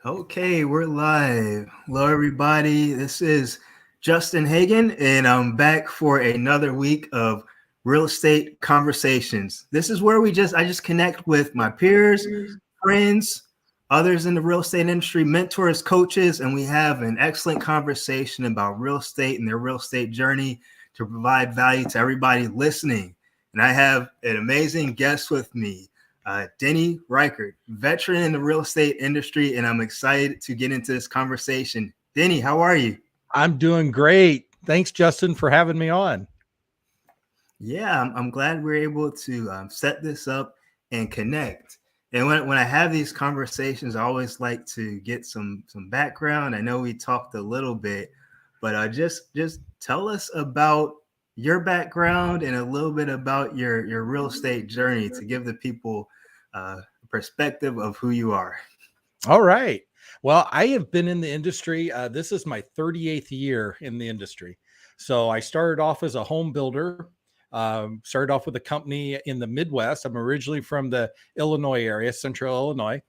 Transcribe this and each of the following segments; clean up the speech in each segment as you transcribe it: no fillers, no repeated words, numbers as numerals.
Okay, we're live. Hello, everybody. This is Justin Hagan, and I'm back for another week of real estate conversations. This is where I just connect with my peers, friends, others in the real estate industry, mentors, coaches, and we have an excellent conversation about real estate and their real estate journey to provide value to everybody listening. And I have an amazing guest with me. Denny Reichard, veteran in the real estate industry, and I'm excited to get into this conversation. Denny, how are you? I'm doing great. Thanks, Justin, for having me on. Yeah, I'm glad we're able to set this up and connect. And when I have these conversations, I always like to get some background. I know we talked a little bit, but just tell us about your background and a little bit about your real estate journey to give the people a perspective of who you are. All right. Well, I have been in the industry. This is my 38th year in the industry. So I started off as a home builder. Started off with a company in the Midwest. I'm originally from the Illinois area, Central Illinois,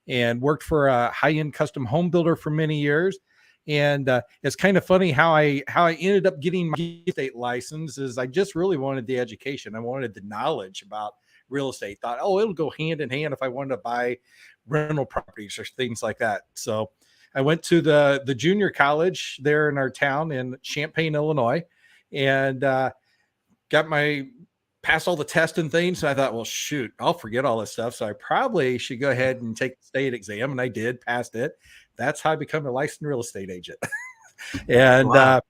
and worked for a high-end custom home builder for many years. And it's kind of funny how I ended up getting my real estate license. Is I just really wanted the education. I wanted the knowledge about real estate. Thought, oh, it'll go hand in hand if I wanted to buy rental properties or things like that. So I went to the junior college there in our town in Champaign, Illinois, and got my passed all the tests and things. And I thought, well, shoot, I'll forget all this stuff. So I probably should go ahead and take the state exam. And I did, passed it. That's how I become a licensed real estate agent. And Wow.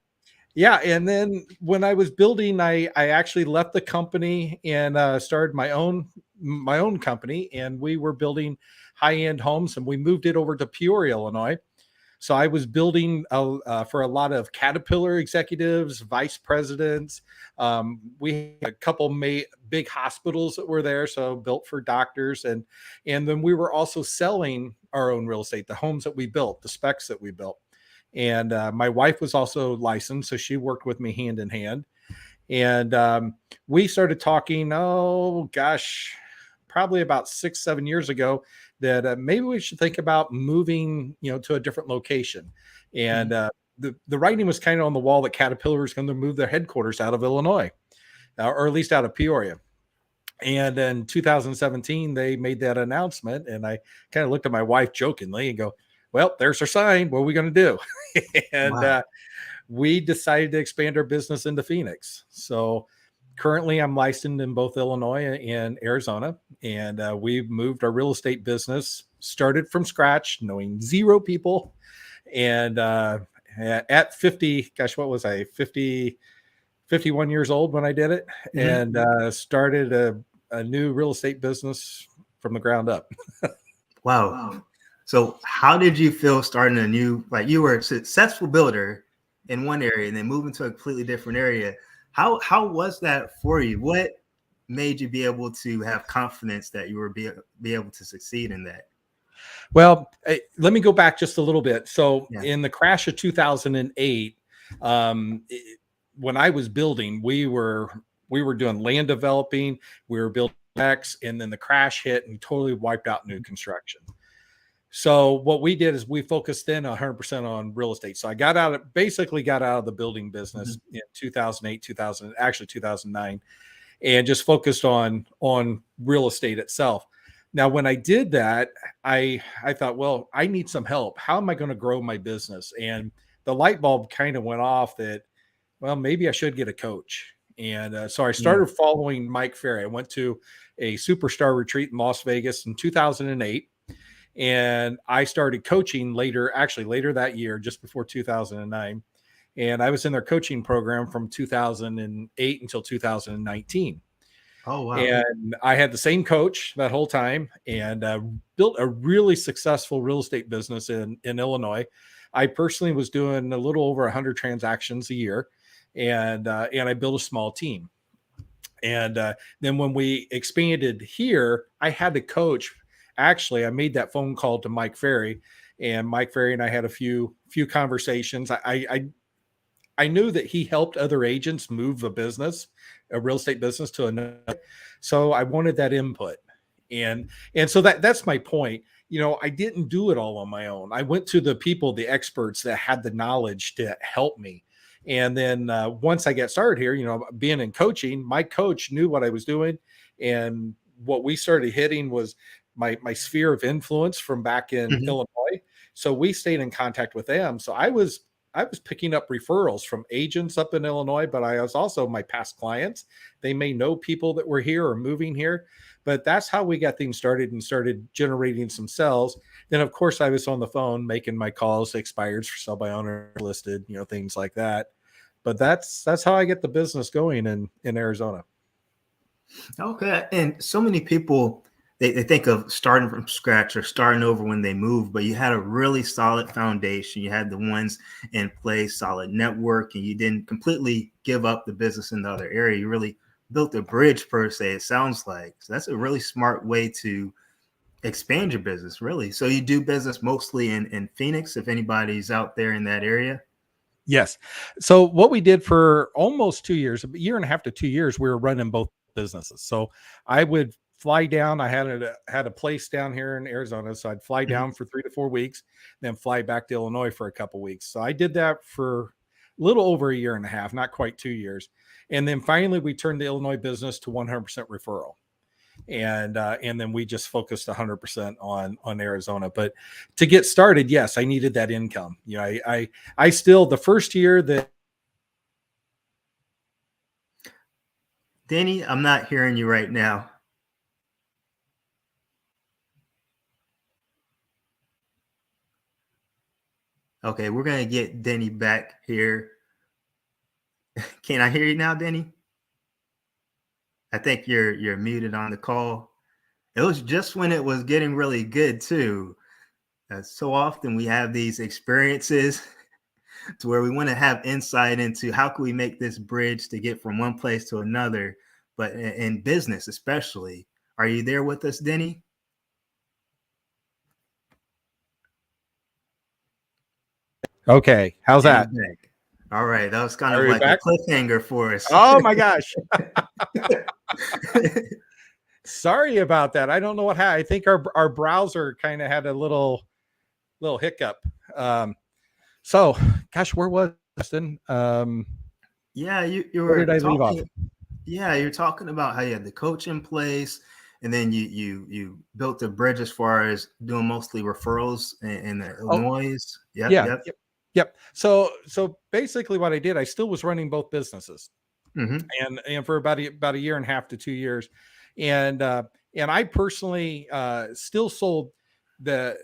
yeah. And then when I was building, I actually left the company and started my own company. And we were building high-end homes, and we moved it over to Peoria, Illinois. So I was building for a lot of Caterpillar executives, vice presidents. We had a couple big hospitals that were there, so built for doctors, and then we were also selling our own real estate, the homes that we built, the specs that we built. And my wife was also licensed, so she worked with me hand in hand. And we started talking. Oh gosh, probably about 6-7 years ago, that maybe we should think about moving, to a different location. And the writing was kind of on the wall that Caterpillar was going to move their headquarters out of Illinois, or at least out of Peoria. And in 2017, they made that announcement, and I kind of looked at my wife jokingly and go, "Well, there's our sign. What are we going to do?" And Wow. we decided to expand our business into Phoenix. So currently, I'm licensed in both Illinois and Arizona, and we've moved our real estate business, started from scratch, knowing zero people, and at 50, gosh, what was I, 51 years old when I did it, Mhm. and started a new real estate business from the ground up. Wow. So how did you feel starting a new, like you were a successful builder in one area and then moving to a completely different area? How was that for you? What made you be able to have confidence that you were be able to succeed in that? Well, let me go back just a little bit. So Yeah. in the crash of 2008, when I was building, we were doing land developing, we were building X, and then the crash hit and totally wiped out new construction. So what we did is we focused in 100% on real estate. So I basically got out of the building business Mhm. in 2008, 2009, and just focused on real estate itself. Now, when I did that, I thought, well, I need some help. How am I going to grow my business? And the light bulb kind of went off that, well, maybe I should get a coach. And so I Yeah. started following Mike Ferry. I went to a superstar retreat in Las Vegas in 2008, and I started coaching later that year, just before 2009. And I was in their coaching program from 2008 until 2019. Oh wow. And I had the same coach that whole time, and built a really successful real estate business in Illinois. I personally was doing a little over 100 transactions a year, and I built a small team. And then when we expanded here, I had to coach. Actually, I made that phone call to Mike Ferry, and Mike Ferry and I had a few conversations. I knew that he helped other agents move a real estate business to another. So I wanted that input. And so that's my point. I didn't do it all on my own. I went to the people, the experts that had the knowledge to help me. And then once I got started here, being in coaching, my coach knew what I was doing. And what we started hitting was my sphere of influence from back in Illinois. So we stayed in contact with them. So I was picking up referrals from agents up in Illinois, but I was also my past clients. They may know people that were here or moving here, but that's how we got things started and started generating some sales. Then of course I was on the phone making my calls to expireds for sell by owner listed, things like that. But that's how I get the business going in Arizona. Okay. And so many people, they think of starting from scratch or starting over when they move, but you had a really solid foundation. You had the ones in place, solid network, and you didn't completely give up the business in the other area. You really built a bridge per se, it sounds like. So that's a really smart way to expand your business, really. So you do business mostly in Phoenix, if anybody's out there in that area. Yes. So what we did for almost 2 years, a year and a half to 2 years, we were running both businesses. So I would fly down. I had a place down here in Arizona. So I'd fly down for 3 to 4 weeks, then fly back to Illinois for a couple of weeks. So I did that for a little over a year and a half, not quite 2 years. And then finally we turned the Illinois business to 100% referral. And then we just focused 100% on Arizona. But to get started, yes, I needed that income. I still, the first year that. Denny, I'm not hearing you right now. Okay, we're gonna get Denny back here. Can I hear you now, Denny? I think you're muted on the call. It was just when it was getting really good too. So often we have these experiences to where we want to have insight into how can we make this bridge to get from one place to another, but in business especially. Are you there with us, Denny? Okay, how's that? All right, that was kind of like a cliffhanger for us. Oh my gosh. Sorry about that. I don't know what happened. I think our browser kind of had a little hiccup. So gosh, where was Justin? Yeah, you were. Where did I leave off? Yeah, you're talking about how you had the coach in place, and then you built a bridge as far as doing mostly referrals in Illinois. Yep. So basically what I did, I still was running both businesses. And for about a year and a half to 2 years. And I personally still sold the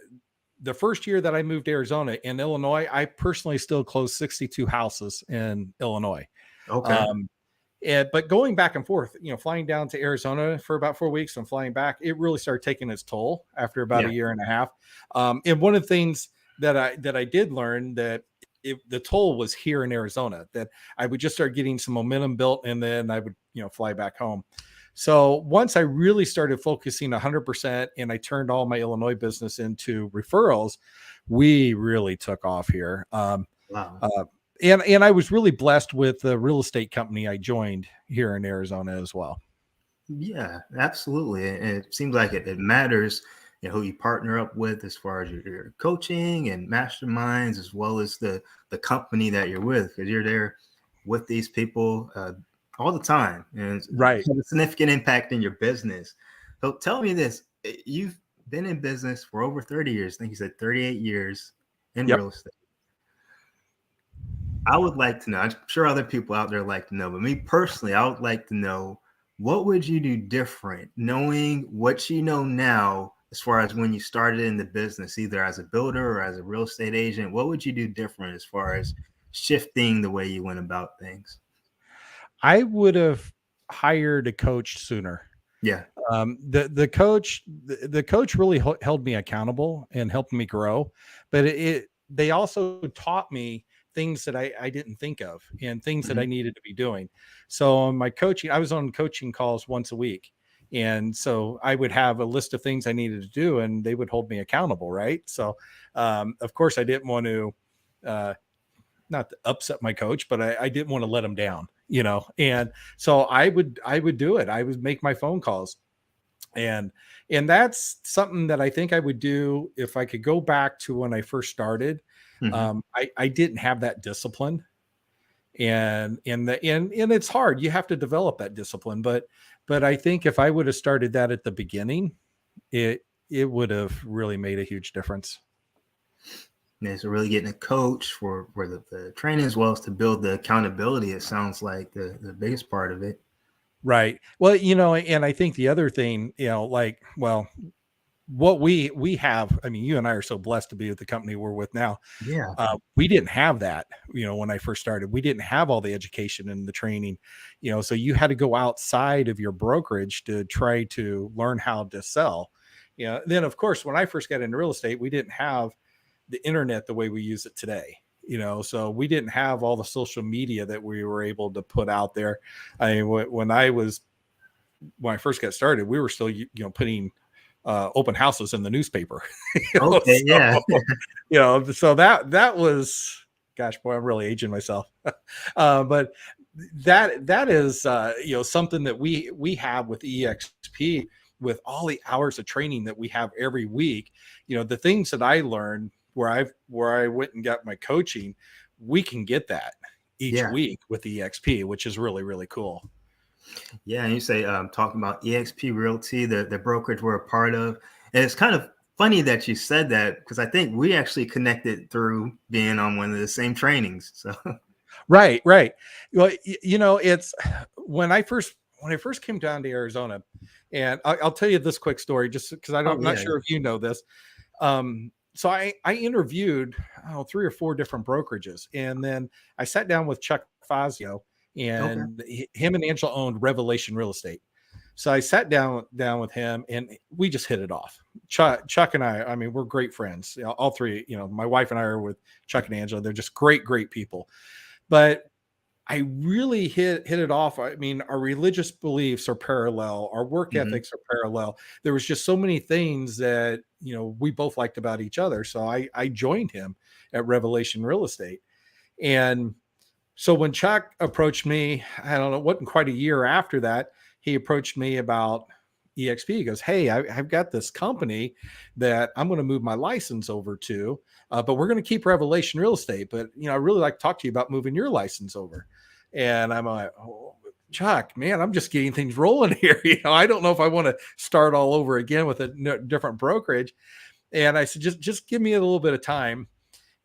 first year that I moved to Arizona. In Illinois, I personally still closed 62 houses in Illinois. Okay. But going back and forth, flying down to Arizona for about 4 weeks and flying back, it really started taking its toll after about a year and a half. And one of the things that I did learn that the toll was here in Arizona, that I would just start getting some momentum built and then I would, fly back home. So once I really started focusing 100% and I turned all my Illinois business into referrals, we really took off here. Wow. And I was really blessed with the real estate company I joined here in Arizona as well. Yeah, absolutely. And it seems like it matters, who you partner up with as far as your coaching and masterminds, as well as the company that you're with, because you're there with these people all the time, and it's a significant impact in your business. So tell me this: you've been in business for over 30 years. I think you said 38 years in real estate. I would like to know, I'm sure other people out there like to know, but me personally, I would like to know, what would you do different knowing what you know now as far as when you started in the business, either as a builder or as a real estate agent? What would you do different as far as shifting the way you went about things? I would have hired a coach sooner. Yeah. The coach really held me accountable and helped me grow, but they also taught me things that I didn't think of and things that I needed to be doing. So on my coaching, I was on coaching calls once a week. And so I would have a list of things I needed to do and they would hold me accountable. Right. So, of course I didn't want to, not to upset my coach, but I didn't want to let him down, and so I would do it. I would make my phone calls. And that's something that I think I would do if I could go back to when I first started. Mhm. I didn't have that discipline, and it's hard. You have to develop that discipline, but I think if I would have started that at the beginning, it would have really made a huge difference. Yeah, so really getting a coach for the training as well as to build the accountability. It sounds like the biggest part of it. Right. Well, and I think the other thing, like, well, what we have, I mean, you and I are so blessed to be with the company we're with now. Yeah, We didn't have that, when I first started. We didn't have all the education and the training, so you had to go outside of your brokerage to try to learn how to sell. Then of course, when I first got into real estate, we didn't have the internet the way we use it today. So we didn't have all the social media that we were able to put out there. I mean, when I first got started, we were still, putting open houses in the newspaper. okay, yeah. So that was, gosh, boy, I'm really aging myself. But that is, something that we have with EXP, with all the hours of training that we have every week. The things that I learned where I went and got my coaching, we can get that each Yeah. week with EXP, which is really, really cool. Yeah, and you say talking about EXP Realty, the brokerage we're a part of, and it's kind of funny that you said that because I think we actually connected through being on one of the same trainings. So Right. Well, it's when I first came down to Arizona, and I'll tell you this quick story just because I'm not yeah, sure if you know this. So I interviewed 3 or 4 different brokerages, and then I sat down with Chuck Fazio, okay, and him and Angela owned Revelation Real Estate. So I sat down with him, and we just hit it off. Chuck and I mean, we're great friends. All three. My wife and I are with Chuck and Angela. They're just great people. But I really hit it off. I mean, our religious beliefs are parallel, our work hmm ethics are parallel. There was just so many things that we both liked about each other. So I joined him at Revelation Real Estate. And so when Chuck approached me, I don't know, it wasn't quite a year after that, he approached me about EXP. He goes, "Hey, I've got this company that I'm going to move my license over to, but we're going to keep Revelation Real Estate. But I'd really like to talk to you about moving your license over." And I'm like, "Oh, Chuck, man, I'm just getting things rolling here. I don't know if I want to start all over again with a different brokerage." And I said, just give me a little bit of time.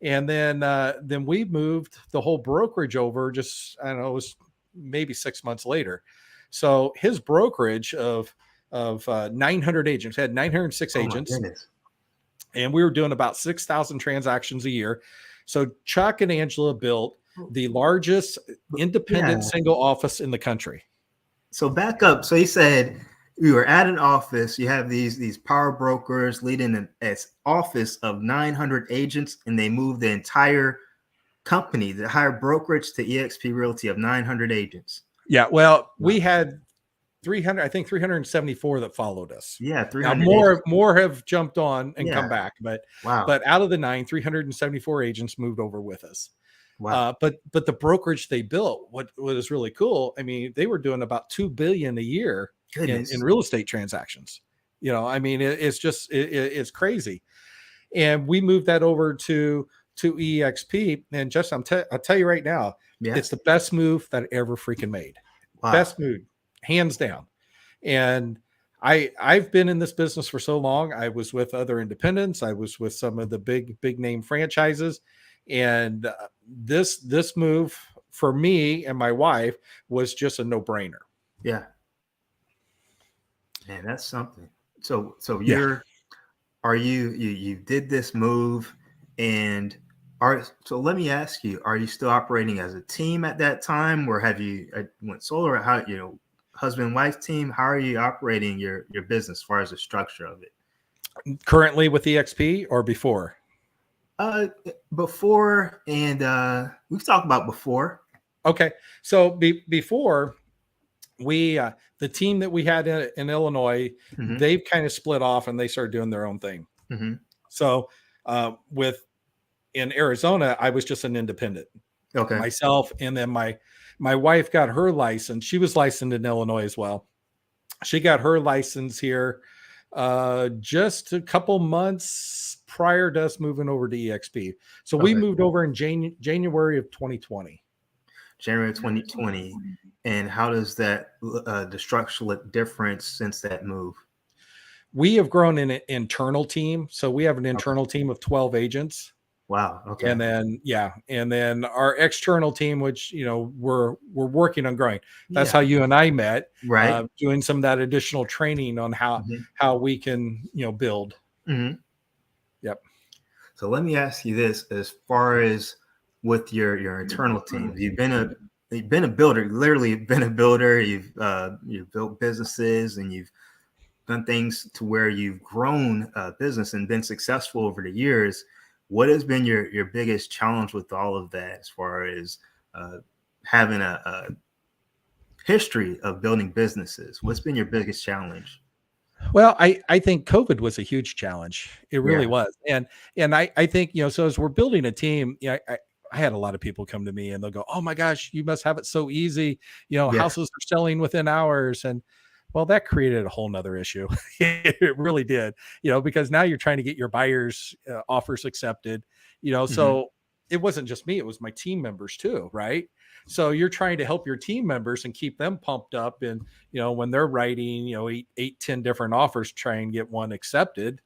And then we moved the whole brokerage over. Just, I don't know, it was maybe 6 months later. So his brokerage of 900 agents, had 906 oh my agents, goodness, and we were doing about 6,000 transactions a year. So Chuck and Angela built the largest yeah. independent single office in the country. So back up. So you said you were at an office. You have these power brokers leading an office of 900 agents, and they moved the entire company, the higher brokerage, to EXP Realty of 900 agents. Yeah, well, Wow. we had 300, I think 374 that followed us. Yeah, Now 300 agents. more have jumped on and Yeah. come back, Wow. but out of the 374 agents moved over with us. Wow. But the brokerage they built, what is really cool, I mean, they were doing about 2 billion a year in Goodness. real estate transactions. I mean, it's just it's crazy. And we moved that over to EXP. And just I'll tell you right now, Yeah. it's the best move that I ever freaking made. Wow. Best move, hands down. And I've been in this business for so long. I was with other independents. I was with some of the big name franchises, and this move for me and my wife was just a no brainer. Yeah. Man, that's something. So Yeah. you did this move, and so let me ask you, are you still operating as a team at that time, or have you went solo, or how, husband and wife team? How are you operating your business as far as the structure of it? Currently with EXP or before? Before, and we've talked about before. Okay. So before, we the team that we had in Illinois, Mm-hmm. they've kind of split off and they started doing their own thing. Mm-hmm. So in Arizona, I was just an independent. Okay. Myself, and then my wife got her license. She was licensed in Illinois as well. She got her license here just a couple months prior to us moving over to EXP. So we Okay. moved over in January of 2020. January 2020. And how does that the structural difference since that move? We have grown in an internal team. So we have an Okay. internal team of 12 agents. Wow. Okay. And then our external team, which we're working on growing. That's Yeah. how you and I met, Right. doing some of that additional training on how we can build. Mm-hmm. Yep. So let me ask you this: as far as with your internal team, you've been a builder, literally been a builder. You've built businesses and you've done things to where you've grown a business and been successful over the years. What has been your biggest challenge with all of that, as far as having a history of building businesses? What's been your biggest challenge? Well, I think COVID was a huge challenge. It really Yeah. was. And I think, so as we're building a team, I had a lot of people come to me and they'll go, "Oh my gosh, you must have it so easy. Yeah. Houses are selling within hours." And well, that created a whole nother issue. It really did, because now you're trying to get your buyers offers accepted, Mm-hmm. so it wasn't just me, it was my team members too. Right. So you're trying to help your team members and keep them pumped up. And, when they're writing, 10 different offers, try and get one accepted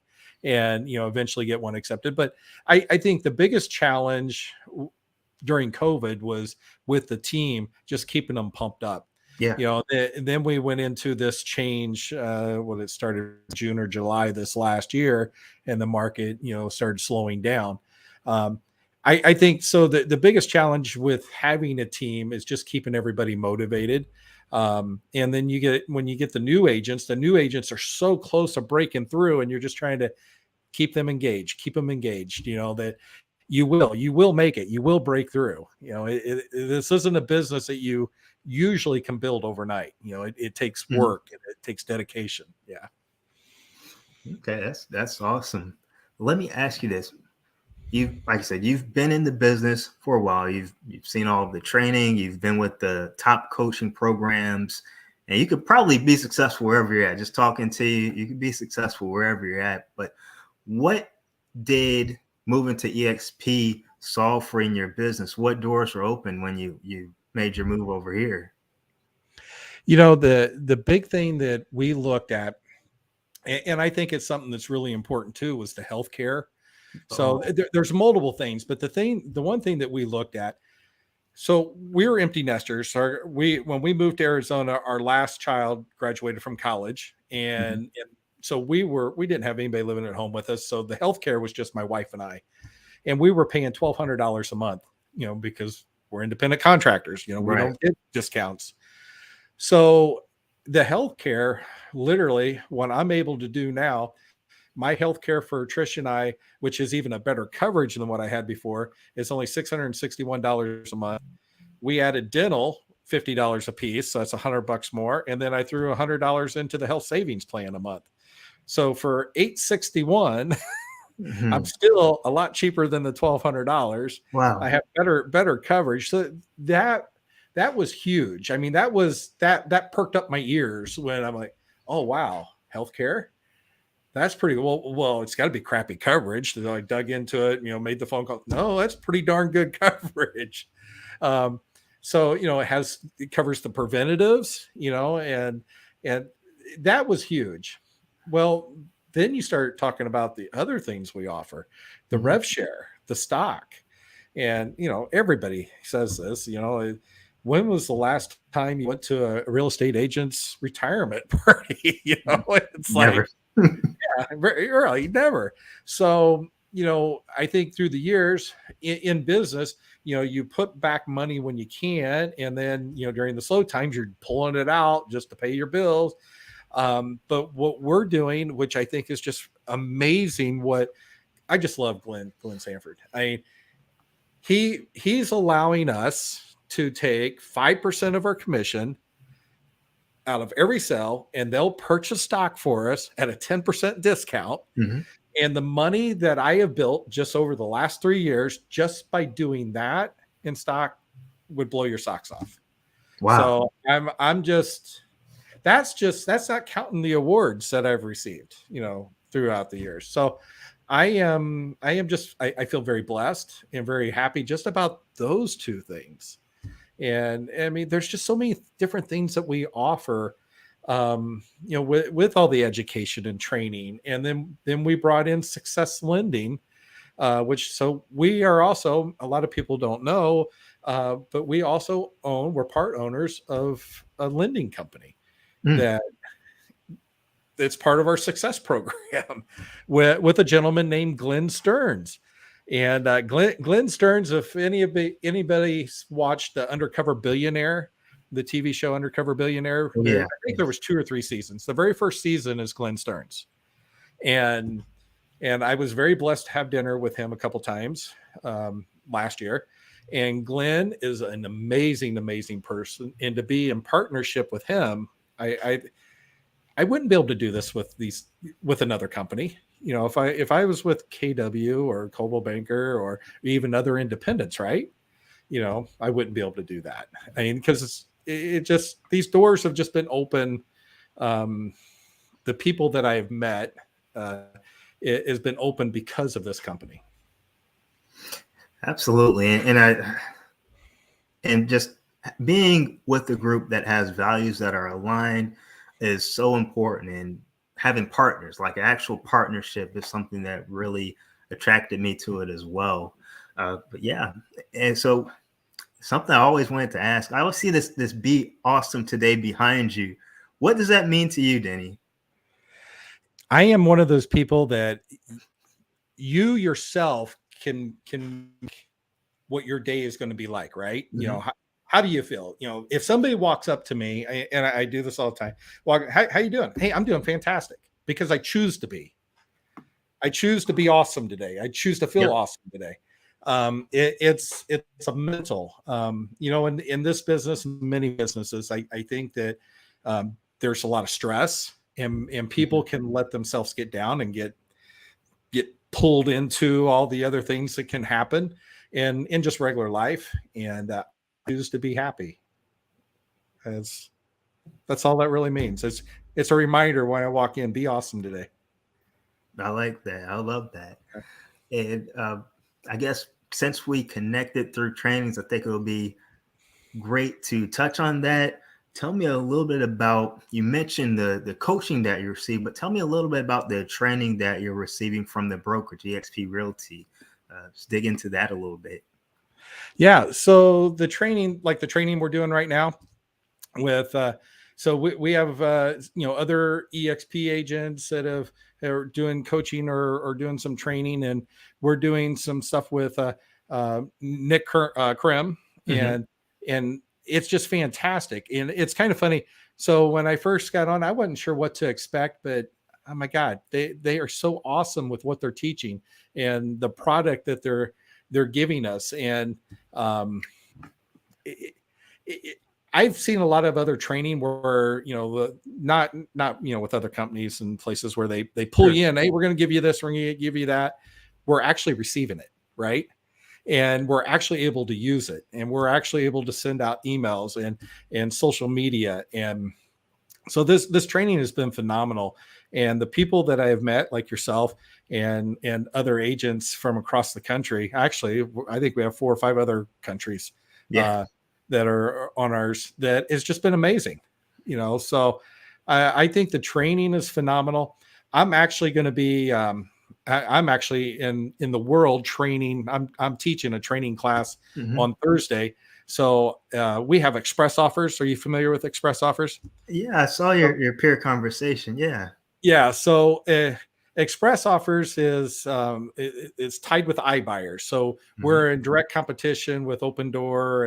and, eventually get one accepted. But I think the biggest challenge during COVID was with the team, just keeping them pumped up. Yeah. Then we went into this change. It started June or July this last year, and the market, started slowing down. I think so. The biggest challenge with having a team is just keeping everybody motivated. And then when you get the new agents are so close to breaking through, and you're just trying to keep them engaged, that you will make it, you will break through. This isn't a business that you usually can build overnight. It takes Mm-hmm. work and it takes dedication. Yeah. Okay, that's awesome. Let me ask you this. Like I said, you've been in the business for a while. You've seen all of the training, you've been with the top coaching programs, and you could probably be successful wherever you're at. Just talking to you, you could be successful wherever you're at. But what did moving to EXP solve for in your business? What doors were open when you made your move over here? The big thing that we looked at, and I think it's something that's really important too, was the healthcare. So Oh. there's multiple things, but the one thing that we looked at, so we were empty nesters. So when we moved to Arizona, our last child graduated from college, Mm-hmm. and so we didn't have anybody living at home with us. So the healthcare was just my wife and I, and we were paying $1,200 a month, because we're independent contractors. We Right. don't get discounts. So the healthcare, literally, what I'm able to do now, my health care for Trish and I, which is even a better coverage than what I had before, is only $661 a month. We added dental, $50 a piece, so that's $100 more, and then I threw $100 into the health savings plan a month. So for $861, I'm Mm-hmm. still a lot cheaper than the $1,200. I Wow. have better coverage. So that was huge. I mean, that perked up my ears when I'm like, oh wow, healthcare. That's pretty well. It's got to be crappy coverage. So I dug into it. Made the phone call. No, that's pretty darn good coverage. So it covers the preventatives. And that was huge. Well, then you start talking about the other things we offer, the Mm-hmm. rev share, the stock, and everybody says this. When was the last time you went to a real estate agent's retirement party? It's Never. like, very early, never. So, I think through the years in business, you put back money when you can, and then, during the slow times, you're pulling it out just to pay your bills. But what we're doing, which I think is just amazing, what I just love Glenn Sanford. He's allowing us to take 5% of our commission out of every sale, and they'll purchase stock for us at a 10% discount. Mm-hmm. And the money that I have built just over the last 3 years, just by doing that in stock, would blow your socks off. Wow. So I'm just, that's not counting the awards that I've received, throughout the years. So I feel very blessed and very happy just about those two things. And I mean, there's just so many different things that we offer, with all the education and training. And then we brought in Success Lending, so we are also, a lot of people don't know, but we're part owners of a lending company that it's part of our success program with a gentleman named Glenn Stearns. And Glenn Stearns, if anybody's watched the Undercover Billionaire, the TV show Undercover Billionaire, I think there was 2 or 3 seasons. The very first season is Glenn Stearns. And I was very blessed to have dinner with him a couple times last year. And Glenn is an amazing, amazing person. And to be in partnership with him, I wouldn't be able to do this with another company. If I was with KW or Coldwell Banker or even other independents, right? I wouldn't be able to do that. I mean, because it just, these doors have just been open. The people that I have met, it has been open because of this company. Absolutely. And just being with the group that has values that are aligned is so important. And having partners, like an actual partnership, is something that really attracted me to it as well. But yeah. And so something I always wanted to ask, I always see this "Be Awesome Today" behind you. What does that mean to you, Denny? I am one of those people that you yourself can what your day is going to be like, right? Mm-hmm. How do you feel? If somebody walks up to me, and I do this all the time, how you doing? Hey, I'm doing fantastic, because I choose to be. I choose to be awesome today. I choose to feel awesome today. It's a mental, in this business, many businesses, I think that there's a lot of stress, and people can let themselves get down and get pulled into all the other things that can happen in just regular life, and choose to be happy. That's all that really means. It's a reminder when I walk in, be awesome today. I like that. I love that. And I guess since we connected through trainings, I think it'll be great to touch on that. Tell me a little bit about, you mentioned the coaching that you received, but tell me a little bit about the training that you're receiving from the brokerage, eXp Realty. Just dig into that a little bit. Yeah. So the training we're doing right now with, so we have, other EXP agents that are doing coaching or doing some training, and we're doing some stuff with Nick Krim, and it's just fantastic. And it's kind of funny. So when I first got on, I wasn't sure what to expect, but oh my God, they are so awesome with what they're teaching and the product that they're giving us. And I've seen a lot of other training where, not with other companies and places where they pull you in. Hey, we're going to give you this, we're going to give you that. We're actually receiving it, right? And we're actually able to use it, and we're actually able to send out emails and social media. And so this training has been phenomenal. And the people that I have met, like yourself and other agents from across the country, actually, I think we have 4 or 5 other countries that are on ours, that has just been amazing. So I think the training is phenomenal. I'm actually going to be, I'm actually in the world training. I'm teaching a training class on Thursday. So we have express offers. Are you familiar with express offers? Yeah, I saw your peer conversation. Yeah. So express offers is tied with iBuyers. So we're in direct competition with Open Door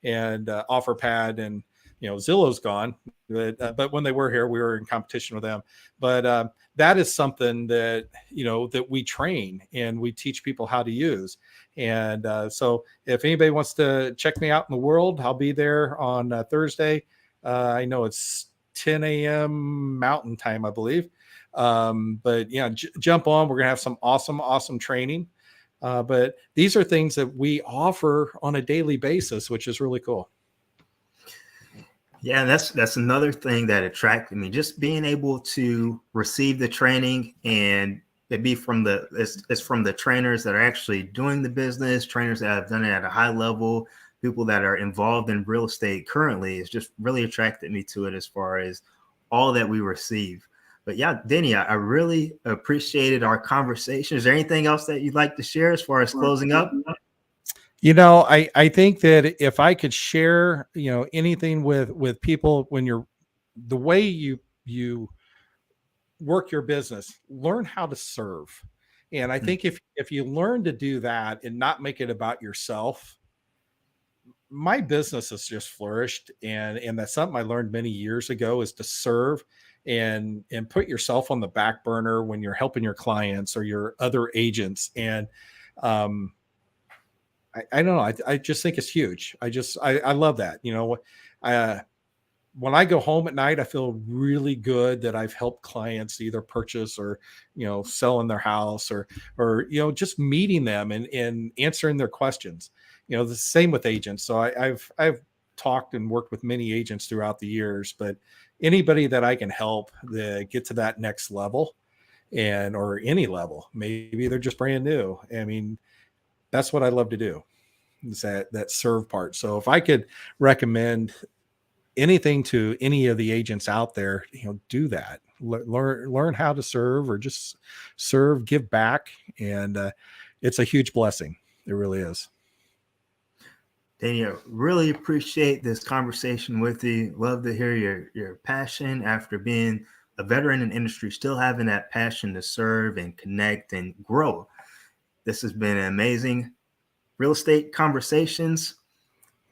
and OfferPad, and Zillow's gone, but when they were here, we were in competition with them. But that is something that that we train and we teach people how to use. And so if anybody wants to check me out in the world, I'll be there on Thursday. I know it's 10 a.m. Mountain Time, I believe. But yeah, jump on. We're gonna have some awesome training. But these are things that we offer on a daily basis, which is really cool. Yeah, and that's another thing that attracted me. Just being able to receive the training, and it be from it's from the trainers that are actually doing the business, trainers that have done it at a high level, people that are involved in real estate currently. It's just really attracted me to it as far as all that we receive. But yeah, Denny, I really appreciated our conversation. Is there anything else that you'd like to share as far as closing up? I think that if I could share, anything with people, when you're the way you work your business, learn how to serve. And I think if you learn to do that and not make it about yourself, my business has just flourished. And that's something I learned many years ago, is to serve and put yourself on the back burner when you're helping your clients or your other agents. And I don't know. I just think it's huge. I love that. When I go home at night, I feel really good that I've helped clients either purchase or, sell in their house, or, just meeting them and answering their questions. The same with agents. So I've talked and worked with many agents throughout the years, but anybody that I can help that get to that next level, or any level, maybe they're just brand new. I mean, that's what I love to do, is that serve part. So if I could recommend anything to any of the agents out there, do that. Learn how to serve, or just serve, give back. And it's a huge blessing. It really is. Danny, I really appreciate this conversation with you. Love to hear your passion after being a veteran in industry, still having that passion to serve and connect and grow. This has been amazing. Real Estate Conversations.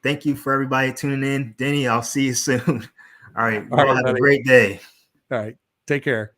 Thank you for everybody tuning in. Denny, I'll see you soon. All right. Have a great day. All right. Take care.